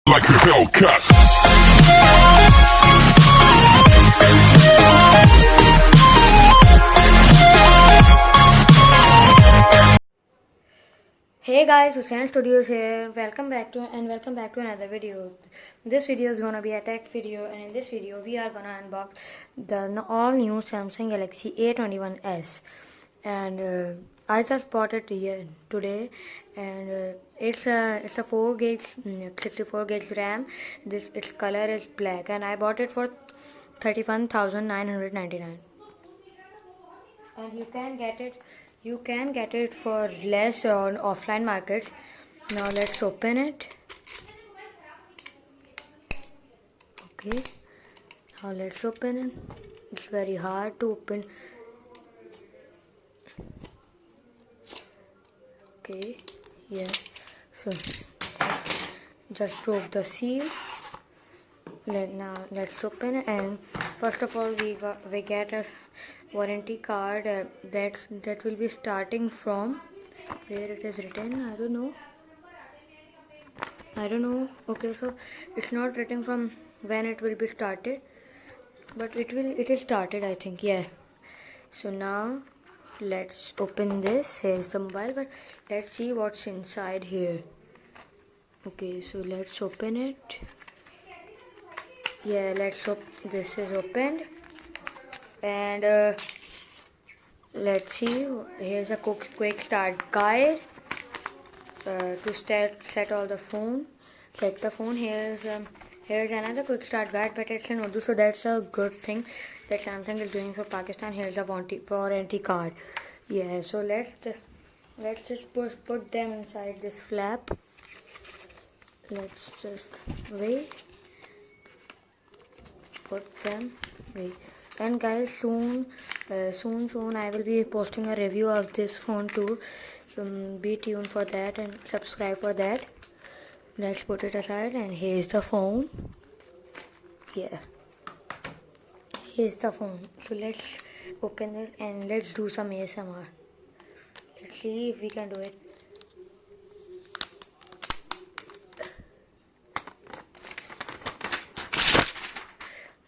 like a Hellcat. Hey guys, Hussain Studios here. Welcome back to another video. This video is gonna be a tech video, and in this video we are gonna unbox the all new Samsung Galaxy A21s. And I just bought it here today, and it's a 4 gigs, 64 gigs RAM. Its color is black, and I bought it for 31,999. And you can get it for less on offline markets. Now let's open it. Okay, now let's open it. It's very hard to open. Okay, yeah, so just broke the seal. Let's open it, and first of all we get a warranty card that will be starting from where it is written. I don't know. Okay, so it's not written from when it will be started, but it is started, I think. Yeah, so now let's open this. Here's the mobile, but let's see what's inside here. Okay, so let's open it. Yeah, this is opened, and let's see. Here's a quick start guide to set all the phone. Set the phone. Here's another quick start guide, but it's in Urdu, so that's a good thing that Samsung is doing for Pakistan. Here's a warranty card. Yeah, so let's just put them inside this flap. Let's just wait. Put them. Wait. And guys, soon I will be posting a review of this phone too, so be tuned for that and subscribe for that. Let's put it aside, and here's the phone. Yeah, here's the phone. So let's open this and let's do some ASMR. Let's see if we can do it.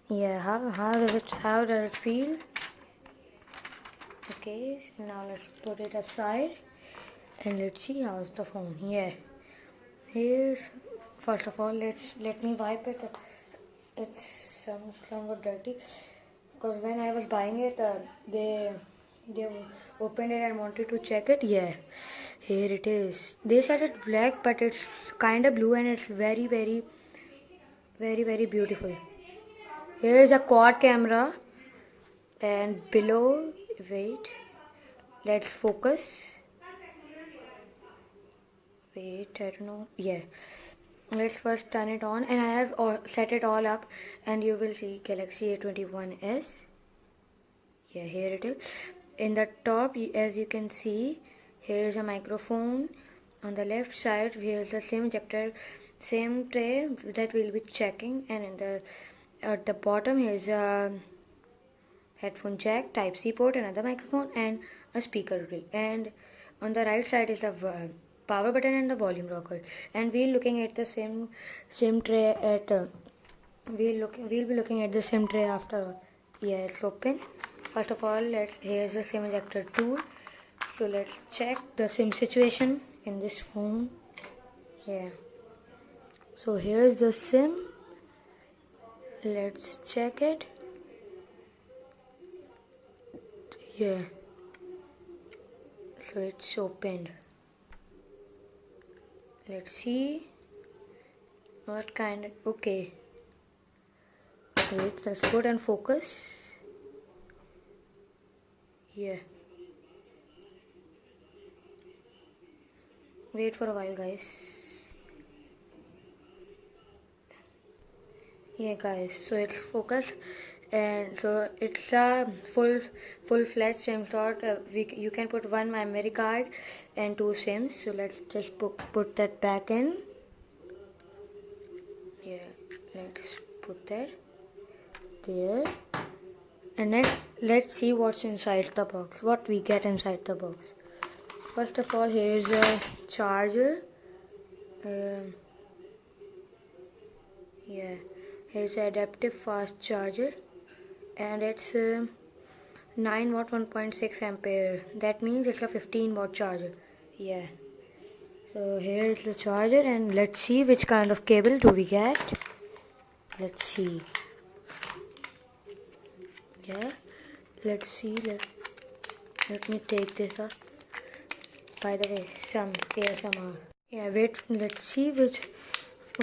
Yeah, how does it feel? Okay, so now let's put it aside and let's see how's the phone. Yeah, here's first of all let me wipe it. It's somewhat dirty because when I was buying it, they opened it and wanted to check it. Yeah, here it is. They said it's black, but it's kind of blue, and it's very beautiful. Here's a quad camera, and below, wait, let's focus. Wait, I don't know. Yeah, let's first turn it on, and I have set it all up, and you will see Galaxy A21s. Yeah, here it is. In the top, as you can see, here's a microphone. On the left side, here's the SIM ejector, same tray that we'll be checking, and at the bottom here's a headphone jack, type C port, another microphone, and a speaker grill. And on the right side is the power button and the volume rocker. And we'll looking at the same tray at we'll be looking at the same tray after. Yeah, it's open. First of all, here's the SIM ejector tool. So let's check the SIM situation in this phone. Yeah, so here's the SIM. Let's check it. Yeah, so it's opened. Let's see what kind of. Okay, wait, let's put and focus. Yeah, wait for a while, guys. Yeah, guys, so it's focused, and so it's a full-fledged SIM slot. You can put one memory card and 2 SIMs. So let's just put that back in. Yeah, let's put that there, and let's see what's inside the box. What we get inside the box. First of all, here's a charger. Yeah, here's the adaptive fast charger, and it's 9 watt 1.6 ampere. That means it's a 15 watt charger. Yeah, so here's the charger, and let's see which kind of cable do we get. Let's see. Yeah, let's see. Let me take this off. By the way, some ASMR. Yeah, wait, let's see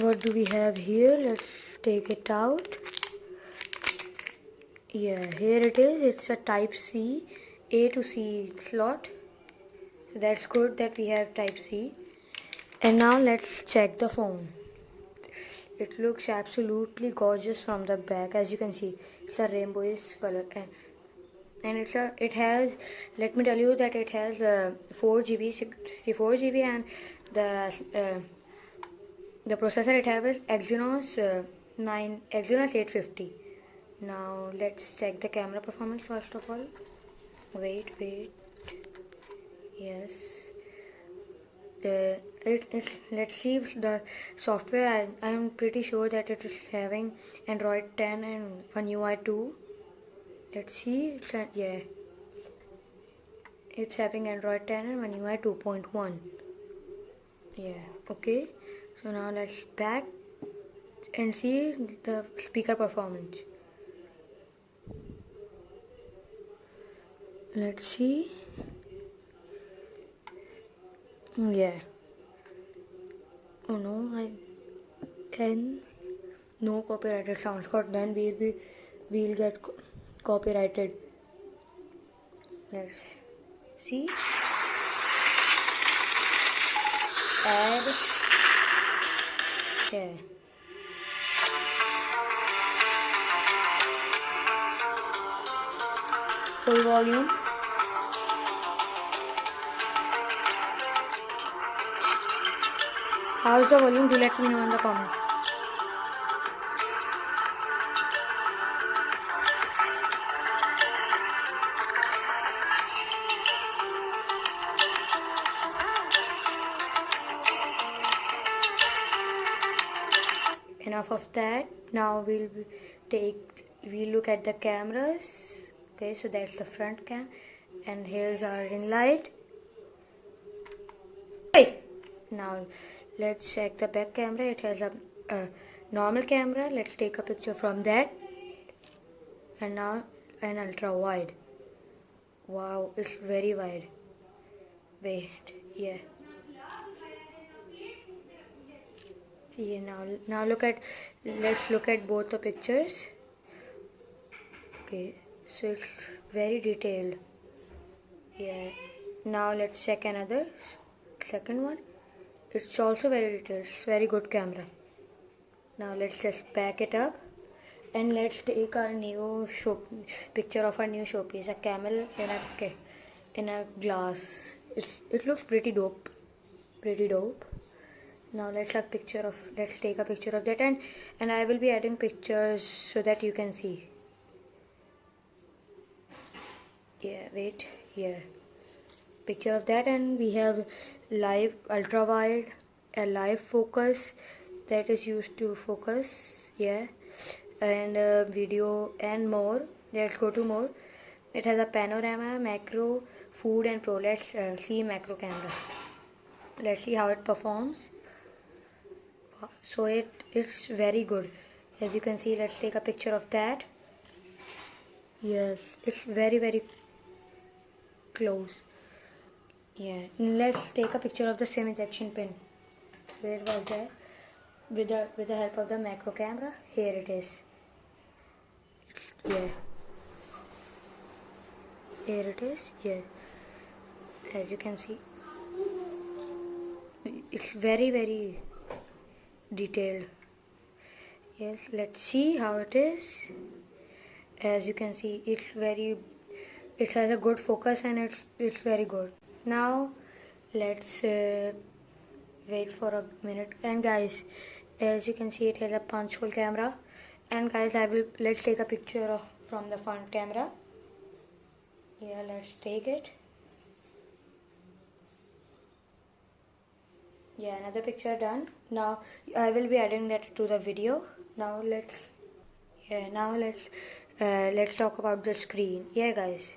what do we have here. Let's take it out. Yeah, here it is. It's a type C, A to C slot. So that's good that we have type C. And now let's check the phone. It looks absolutely gorgeous from the back. As you can see, it's a rainbowish color, and it has, let me tell you that it has 4 GB 64 GB, and the processor it has is Exynos 850. Now let's check the camera performance first of all. Wait. Yes, let's see if the software. I'm pretty sure that it is having Android 10 and One UI 2. Let's see. Yeah, it's having Android 10 and One UI 2.1. Yeah, okay. So now let's back and see the speaker performance. Let's see. Yeah. Oh no, I can no copyrighted sounds. Cause then we'll get copyrighted. Let's see. Add. Yeah. Full volume. How's the volume? Do let me know in the comments. Enough of that. Now we'll look at the cameras. Okay, so that's the front cam, and here's our ring light. Hey, now let's check the back camera. It has a normal camera. Let's take a picture from that, and now an ultra wide. Wow, it's very wide. Wait, yeah. See, now let's look at both the pictures. Okay, so it's very detailed. Yeah, now let's check another second one. It's also very detailed. It's very good camera. Now let's just pack it up, and let's take our new picture of our new showpiece, a camel in a glass. It looks pretty dope. Now let's take a picture of that, and I will be adding pictures so that you can see. Yeah, wait, yeah, picture of that, and we have live ultra wide, a live focus that is used to focus, yeah, and video and more. Let's go to more. It has a panorama, macro, food, and pro. Let's see macro camera. Let's see how it performs. So it's very good, as you can see. Let's take a picture of that. Yes, it's very close. Yeah, let's take a picture of the SIM ejection pin. Where was that? With the help of the macro camera. Here it is. Yeah, here it is. Yeah, as you can see, it's very detailed. Yes, let's see how it is. As you can see, it has a good focus, and it's very good. Now let's wait for a minute. And guys, as you can see, it has a punch hole camera. And guys, let's take a picture from the front camera. Yeah, let's take it. Yeah, another picture done. Now I will be adding that to the video. Now let's talk about the screen. Yeah, guys,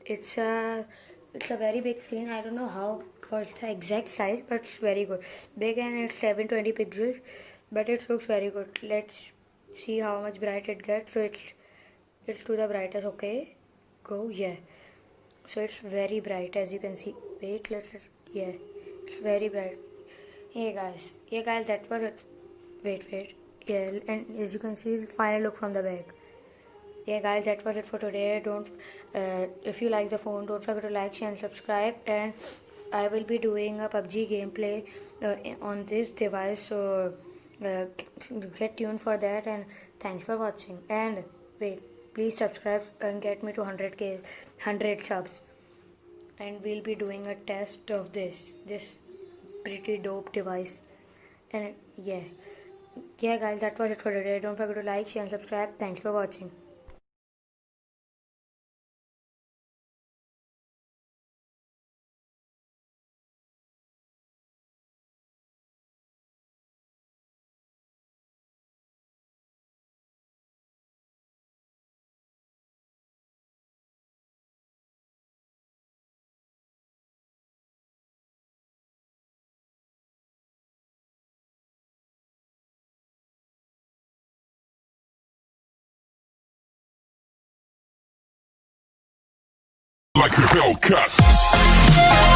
it's a very big screen. I don't know what's the exact size, but it's very good. Big, and it's 720 pixels, but it looks very good. Let's see how much bright it gets. So it's to the brightest. Okay, go. Yeah. So it's very bright, as you can see. Wait, yeah, it's very bright. Yeah guys, that was it. Wait, yeah, and as you can see, the final look from the back. Yeah guys, that was it for today. Don't if you like the phone, don't forget to like, share and subscribe. And I will be doing a PUBG gameplay on this device, so uh, get tuned for that. And thanks for watching. And wait, please subscribe and get me to 100k 100 subs, and we'll be doing a test of this pretty dope device. And yeah guys, that was it for today. Don't forget to like, share and subscribe. Thanks for watching. Like a Hellcat.